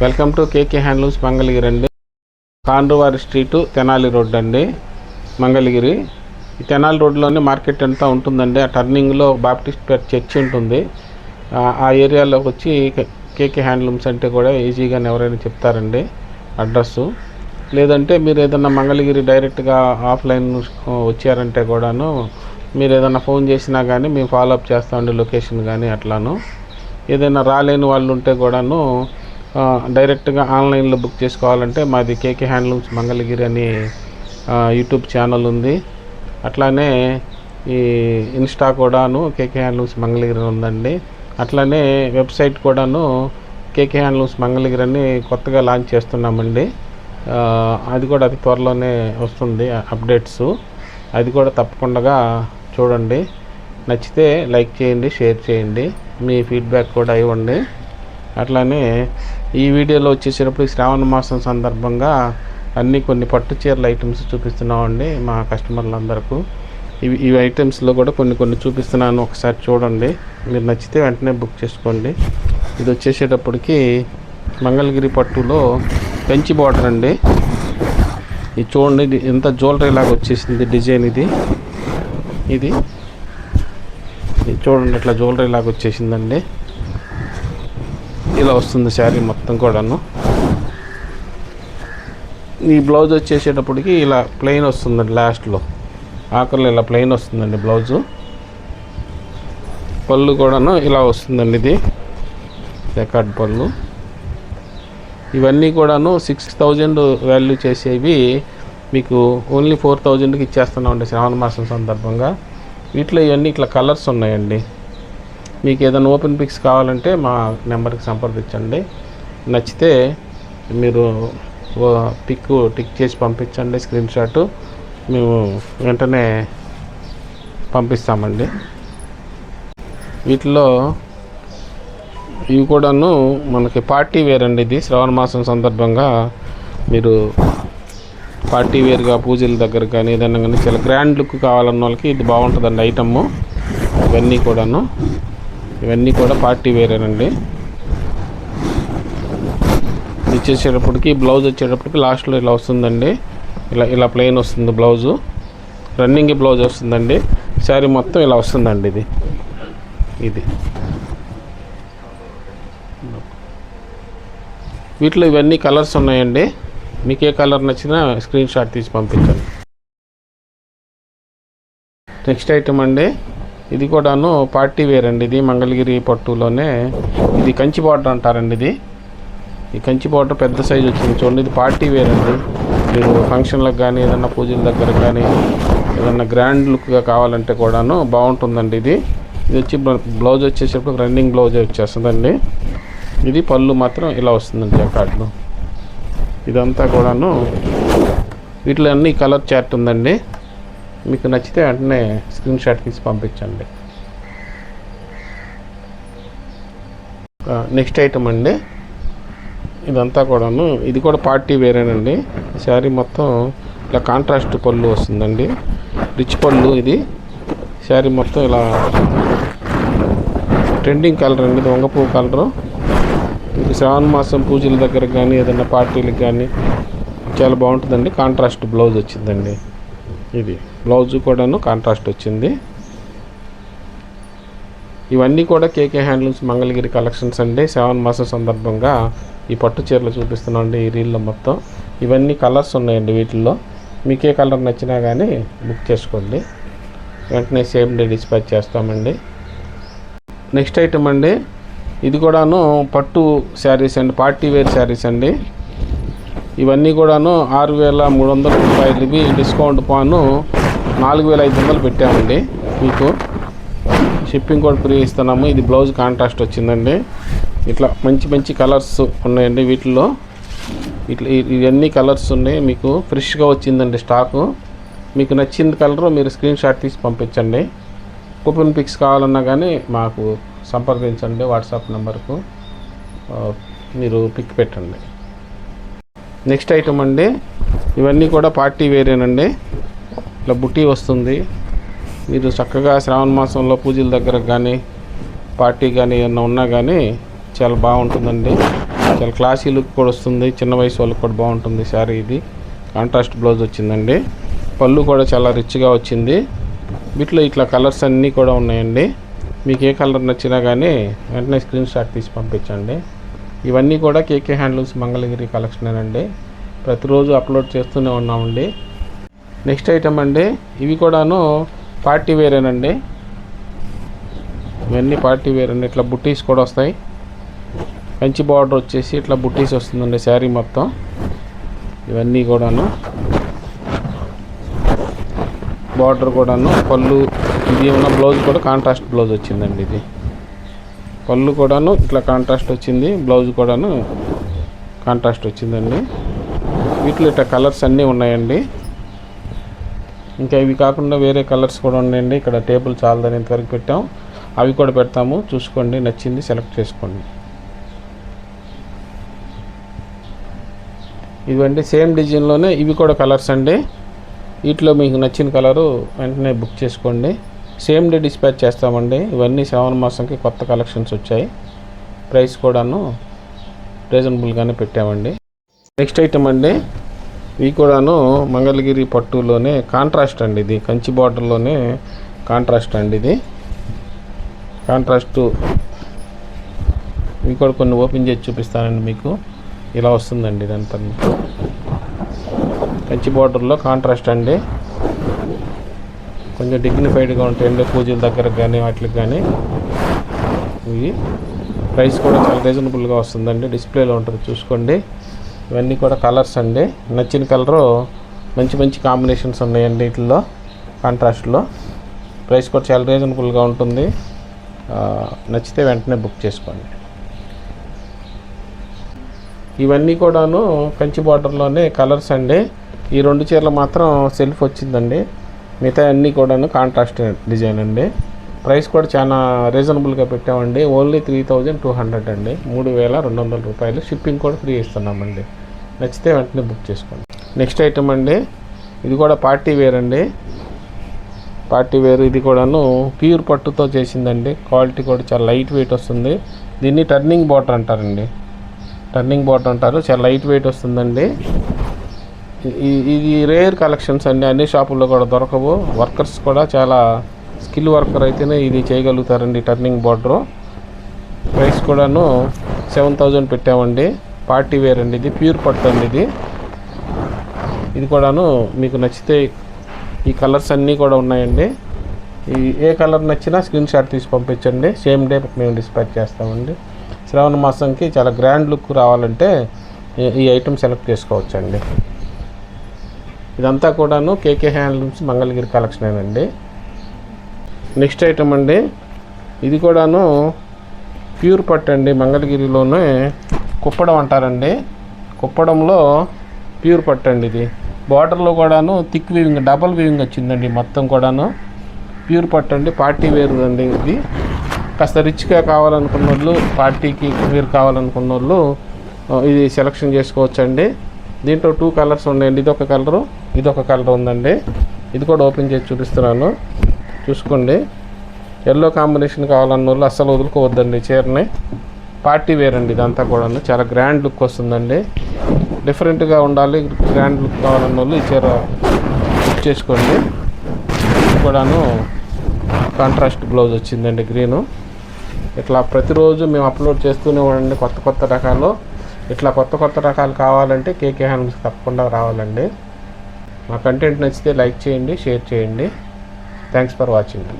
Welcome to KK handlooms Mangalagiri అండి. కాండ్రువారి street Tenali road అండి, మంగళగిరి. ఈ తెనాలి రోడ్లోనే మార్కెట్ అంతా ఉంటుందండి. ఆ టర్నింగ్లో బాప్టిస్ట్ చర్చి ఉంటుంది. ఆ ఏరియాలోకి వచ్చి కేకే హ్యాండ్లూమ్స్ అంటే కూడా ఈజీగా ఎవరైనా చెప్తారండి అడ్రస్సు. లేదంటే మీరు ఏదన్నా మంగళగిరి డైరెక్ట్గా ఆఫ్లైన్ వచ్చారంటే కూడాను మీరు ఏదైనా ఫోన్ చేసినా కానీ మేము ఫాలోఅప్ చేస్తామండి, లొకేషన్ కానీ అట్లాను. ఏదైనా రాలేని వాళ్ళు ఉంటే కూడాను డైరెక్ట్గా ఆన్లైన్లో బుక్ చేసుకోవాలంటే మాది కేకే హ్యాండ్లూమ్స్ మంగళగిరి అని యూట్యూబ్ ఛానల్ ఉంది. అట్లానే ఈ ఇన్స్టా కూడాను కేకే హ్యాండ్లూమ్స్ మంగళగిరి ఉందండి. అట్లానే వెబ్సైట్ కూడాను కేకే హ్యాండ్లూమ్స్ మంగళగిరి అని కొత్తగా లాంచ్ చేస్తున్నామండి. అది కూడా అతి త్వరలోనే వస్తుంది అప్డేట్స్. అది కూడా తప్పకుండా చూడండి. నచ్చితే లైక్ చేయండి, షేర్ చేయండి, మీ ఫీడ్బ్యాక్ కూడా ఇవ్వండి. అట్లానే ఈ వీడియోలో వచ్చేసేటప్పుడు శ్రావణ మాసం సందర్భంగా కొన్ని పట్టు చీరల ఐటమ్స్ చూపిస్తున్నామండి మా కస్టమర్లందరికీ. ఈ ఐటమ్స్లో కూడా కొన్ని చూపిస్తున్నాను, ఒకసారి చూడండి. మీరు నచ్చితే వెంటనే బుక్ చేసుకోండి. ఇది వచ్చేసేటప్పటికి మంగళగిరి పట్టులో పెంచి బార్డర్ అండి. ఇది చూడండి, ఇది ఎంత జ్యువెలరీ లాగా వచ్చేసింది డిజైన్. ఇది చూడండి, ఇట్లా జ్యువెలరీ లాగా వచ్చేసిందండి. ఇలా వస్తుంది శారీ మొత్తం కూడాను. ఈ బ్లౌజ్ వచ్చేసేటప్పటికి ఇలా ప్లెయిన్ వస్తుందండి, లాస్ట్లో ఆఖరిలో ఇలా ప్లెయిన్ వస్తుందండి బ్లౌజు. పళ్ళు కూడాను ఇలా వస్తుందండి, ఇది జకార్డ్ పళ్ళు. ఇవన్నీ కూడాను 6000 వాల్యూ చేసేవి మీకు ఓన్లీ 4000కి ఇచ్చేస్తున్నామండి శ్రావణ మాసం సందర్భంగా. వీటిలో ఇవన్నీ ఇట్లా కలర్స్ ఉన్నాయండి. మీకు ఏదైనా ఓపెన్ పిక్స్ కావాలంటే మా నెంబర్కి సంప్రదించండి. నచ్చితే మీరు టిక్ చేసి పంపించండి, స్క్రీన్ షాట్, మేము వెంటనే పంపిస్తామండి. వీటిలో ఇవి కూడాను మనకి పార్టీ వేర్ అండి. ఇది శ్రావణ మాసం సందర్భంగా మీరు పార్టీ వేర్గా పూజల దగ్గర కానీ ఏదైనా కానీ చాలా గ్రాండ్ లుక్ కావాలన్న వాళ్ళకి ఇది బాగుంటుందండి ఐటమ్. ఇవన్నీ కూడా పార్టీ వేరేనండి. ఇది వచ్చేసేటప్పటికి బ్లౌజ్ వచ్చేటప్పటికి లాస్ట్లో ఇలా వస్తుందండి. ఇలా ప్లెయిన్ వస్తుంది బ్లౌజు, రన్నింగ్ బ్లౌజ్ వస్తుందండి. శారీ మొత్తం ఇలా వస్తుందండి. ఇది వీటిలో ఇవన్నీ కలర్స్ ఉన్నాయండి. మీకు ఏ కలర్ నచ్చినా స్క్రీన్ షాట్ తీసి పంపించండి. నెక్స్ట్ ఐటమ్ అండి, ఇది కూడాను పార్టీ వేర్ అండి. ఇది మంగళగిరి పట్టులోనే ఇది కంచి బార్డర్ అంటారండి. ఈ కంచి బార్డర్ పెద్ద సైజు వచ్చింది చూడండి. ఇది పార్టీ వేర్ అండి. మీరు ఫంక్షన్లకు కానీ ఏదైనా పూజల దగ్గర కానీ ఏదైనా గ్రాండ్ లుక్గా కావాలంటే కూడాను బాగుంటుందండి. ఇది వచ్చి బ్లౌజ్ వచ్చేసేటప్పుడు రన్నింగ్ బ్లౌజ్ వచ్చేస్తుందండి. ఇది పళ్ళు మాత్రం ఇలా వస్తుందండి జకార్డ్లో. ఇదంతా కూడాను వీటిలో అన్ని కలర్ చార్ట్ ఉందండి. మీకు నచ్చితే వెంటనే స్క్రీన్ షాట్ తీసి పంపించండి. నెక్స్ట్ ఐటమ్ అండి, ఇదంతా కూడాను ఇది కూడా పార్టీ వేరేనండి. శారీ మొత్తం ఇలా కాంట్రాస్ట్ పళ్ళు వస్తుందండి, రిచ్ పళ్ళు. ఇది శారీ మొత్తం ఇలా ట్రెండింగ్ కలర్ అండి, వంగపువ్వు కలరు. మీకు శ్రావణ మాసం పూజల దగ్గర కానీ ఏదైనా పార్టీలకు కానీ చాలా బాగుంటుందండి. కాంట్రాస్ట్ బ్లౌజ్ వచ్చిందండి. ఇది బ్లౌజు కూడాను కాంట్రాస్ట్ వచ్చింది. ఇవన్నీ కూడా కేకే హ్యాండ్లూమ్స్ మంగళగిరి కలెక్షన్స్ అండి. శ్రావణ మాసం సందర్భంగా ఈ పట్టు చీరలు చూపిస్తున్నామండి ఈ రీల్లో మొత్తం. ఇవన్నీ కలర్స్ ఉన్నాయండి. వీటిల్లో మీకు ఏ కలర్ నచ్చినా కానీ బుక్ చేసుకోండి, వెంటనే సేమ్ డే డిస్పాచ్ చేస్తామండి. నెక్స్ట్ ఐటమ్ అండి, ఇది కూడాను పట్టు శారీస్ అండి, పార్టీ వేర్ శారీస్ అండి. ఇవన్నీ కూడాను 6300 రూపాయలు. ఇవి డిస్కౌంట్ పాను 4500 పెట్టామండి. మీకు షిప్పింగ్ కూడా ఫ్రీ ఇస్తున్నాము. ఇది బ్లౌజ్ కాంట్రాస్ట్ వచ్చిందండి. ఇట్లా మంచి కలర్స్ ఉన్నాయండి. వీటిల్లో ఇవన్నీ కలర్స్ ఉన్నాయి. మీకు ఫ్రెష్గా వచ్చిందండి స్టాకు. మీకు నచ్చిన కలరు మీరు స్క్రీన్ షాట్ తీసి పంపించండి. కూపన్ పిక్స్ కావాలన్నా కానీ మాకు సంప్రదించండి. వాట్సాప్ నెంబర్కు మీరు పిక్ పెట్టండి. నెక్స్ట్ ఐటమ్ అండి, ఇవన్నీ కూడా పార్టీ వేరేనండి. ఇట్లా బుట్టి వస్తుంది. మీరు చక్కగా శ్రావణ మాసంలో పూజల దగ్గర కానీ పార్టీ కానీ ఏమన్నా ఉన్నా కానీ చాలా బాగుంటుందండి. చాలా క్లాసీ లుక్ కూడా వస్తుంది, చిన్న వయసు వాళ్ళకి కూడా బాగుంటుంది శారీ. ఇది కాంట్రాస్ట్ బ్లౌజ్ వచ్చిందండి. పళ్ళు కూడా చాలా రిచ్గా వచ్చింది. వీటిలో ఇట్లా కలర్స్ అన్నీ కూడా ఉన్నాయండి. మీకు ఏ కలర్ నచ్చినా కానీ వెంటనే స్క్రీన్ షాట్ తీసి పంపించండి. ఇవన్నీ కూడా కేకే హ్యాండ్లూమ్స్ మంగళగిరి కలెక్షన్ అండి. ప్రతిరోజు అప్లోడ్ చేస్తూనే ఉన్నామండి. నెక్స్ట్ ఐటమ్ అండి, ఇవి కూడాను పార్టీ వేరేనండి. ఇవన్నీ పార్టీ వేర్ అండి. ఇట్లా బుట్టీస్ కూడా వస్తాయి. కంచి బార్డర్ వచ్చేసి ఇట్లా బుట్టీస్ వస్తుందండి శారీ మొత్తం. ఇవన్నీ కూడాను బార్డర్ కూడాను, పళ్ళు ఇది ఉన్న బ్లౌజ్ కూడా కాంట్రాస్ట్ బ్లౌజ్ వచ్చిందండి. ఇది పళ్ళు కూడాను ఇట్లా కాంట్రాస్ట్ వచ్చింది, బ్లౌజ్ కూడాను కాంట్రాస్ట్ వచ్చిందండి. వీటిలో ఇట్లా కలర్స్ అన్నీ ఉన్నాయండి. ఇంకా ఇవి కాకుండా వేరే కలర్స్ కూడా ఉన్నాయండి. ఇక్కడ టేబుల్ చాలదని ఇంతవరకు పెట్టాం, అవి కూడా పెడతాము. చూసుకోండి, నచ్చింది సెలెక్ట్ చేసుకోండి. ఇవండి సేమ్ డిజైన్లోనే ఇవి కూడా కలర్స్ అండి. వీటిలో మీకు నచ్చిన కలరు వెంటనే బుక్ చేసుకోండి. సేమ్ డే డిస్పాచ్ చేస్తామండి. ఇవన్నీ శ్రావణ మాసంకి కొత్త కలెక్షన్స్ వచ్చాయి. ప్రైస్ కూడాను రీజనబుల్గానే పెట్టామండి. నెక్స్ట్ ఐటమ్ అండి, ఇవి కూడాను మంగళగిరి పట్టులోనే కాంట్రాస్ట్ అండి. ఇది కంచి బార్డర్లోనే కాంట్రాస్ట్ అండి. ఇది కాంట్రాస్ట్. ఇవి కూడా కొన్ని ఓపెన్ చేసి చూపిస్తానండి మీకు. ఇలా వస్తుందండి ఇదంతా మీకు. కంచి బార్డర్లో కాంట్రాస్ట్ అండి. కొంచెం డిగ్నిఫైడ్గా ఉంటాయండి పూజల దగ్గరకు కానీ వాటికి కానీ. ఇవి ప్రైస్ కూడా చాలా రీజనబుల్గా వస్తుందండి. డిస్ప్లేలో ఉంటుంది, చూసుకోండి. ఇవన్నీ కూడా కలర్స్ అండి. నచ్చిన కలరు మంచి మంచి కాంబినేషన్స్ ఉన్నాయండి వీటిల్లో కాంట్రాస్ట్లో. ప్రైస్ కూడా చాలా రీజనబుల్గా ఉంటుంది. నచ్చితే వెంటనే బుక్ చేసుకోండి. ఇవన్నీ కూడాను కంచి బార్డర్లోనే కలర్స్ అండి. ఈ 2 చీరలు మాత్రం సెల్ఫ్ వచ్చిందండి. మిగతా అన్నీ కూడాను కాంట్రాస్ట్ డిజైన్ అండి. ప్రైస్ కూడా చాలా రీజనబుల్గా పెట్టామండి. ఓన్లీ 3200 అండి, 3200 రూపాయలు. షిప్పింగ్ కూడా ఫ్రీ ఇస్తున్నామండి. నచ్చితే వెంటనే బుక్ చేసుకోండి. నెక్స్ట్ ఐటమ్ అండి, ఇది కూడా పార్టీ వేర్ అండి. Party wear. ఇది కూడాను ప్యూర్ పట్టుతో చేసిందండి. క్వాలిటీ కూడా చాలా లైట్ వెయిట్ వస్తుంది. దీన్ని టర్నింగ్ బార్డర్ అంటారండి. టర్నింగ్ బార్డర్ అంటారు. చాలా లైట్ వెయిట్ వస్తుందండి. ఇది రేర్ కలెక్షన్స్ అండి. అన్ని షాపుల్లో కూడా దొరకవు. వర్కర్స్ కూడా చాలా స్కిల్ వర్కర్ అయితేనే ఇది చేయగలుగుతారండి. Turning border. ప్రైస్ కూడాను 7000 పెట్టామండి. పార్టీ వేర్ అండి. ఇది ప్యూర్ పట్టు అండి. ఇది కూడాను మీకు నచ్చితే ఈ కలర్స్ అన్నీ కూడా ఉన్నాయండి. ఏ కలర్ నచ్చినా స్క్రీన్ షాట్ తీసి పంపించండి. సేమ్ డే మేము డిస్పాచ్ చేస్తామండి. శ్రావణ మాసంకి చాలా గ్రాండ్ లుక్ రావాలంటే ఈ ఐటమ్ సెలెక్ట్ చేసుకోవచ్చండి. ఇదంతా కూడాను కేకే హ్యాండ్లూమ్స్ మంగళగిరి కలెక్షన్ అండి. నెక్స్ట్ ఐటమ్ అండి, ఇది కూడాను ప్యూర్ పట్టు అండి. మంగళగిరిలోనే కుప్పడం అంటారండి. కుప్పడంలో ప్యూర్ పట్టు అండి. ఇది బార్డర్లో కూడాను థిక్ వీవింగ్, డబల్ వీవింగ్ వచ్చిందండి మొత్తం కూడాను. ప్యూర్ పట్టు అండి. పార్టీ వేర్ అండి. ఇది కాస్త రిచ్గా కావాలనుకున్న వాళ్ళు, పార్టీకి వేర్ కావాలనుకున్న వాళ్ళు ఇది సెలెక్షన్ చేసుకోవచ్చండి. దీంట్లో 2 కలర్స్ ఉన్నాయండి. ఇదొక కలరు, ఇదొక కలర్ ఉందండి. ఇది కూడా ఓపెన్ చేసి చూపిస్తున్నాను, చూసుకోండి. ఎల్లో కాంబినేషన్ కావాలన్న వాళ్ళు అస్సలు వదులుకోవద్దండి చీరని. పార్టీ వేర్ అండి. ఇదంతా కూడా చాలా గ్రాండ్ లుక్ వస్తుందండి. డిఫరెంట్గా ఉండాలి, గ్రాండ్ లుక్ కావాలన్న వాళ్ళు ఈ చీర బుక్ చేసుకోండి. ఇది కూడాను కాంట్రాస్ట్ బ్లౌజ్ వచ్చిందండి, గ్రీను. ఇట్లా ప్రతిరోజు మేము అప్లోడ్ చేస్తూనే ఉండండి కొత్త కొత్త రకాలు. ఇట్లా కొత్త కొత్త రకాలు కావాలంటే కేకే హ్యాండ్లూమ్స్ తప్పకుండా రావాలండి. మా కంటెంట్ నచ్చితే లైక్ చేయండి, షేర్ చేయండి. Thanks for watching.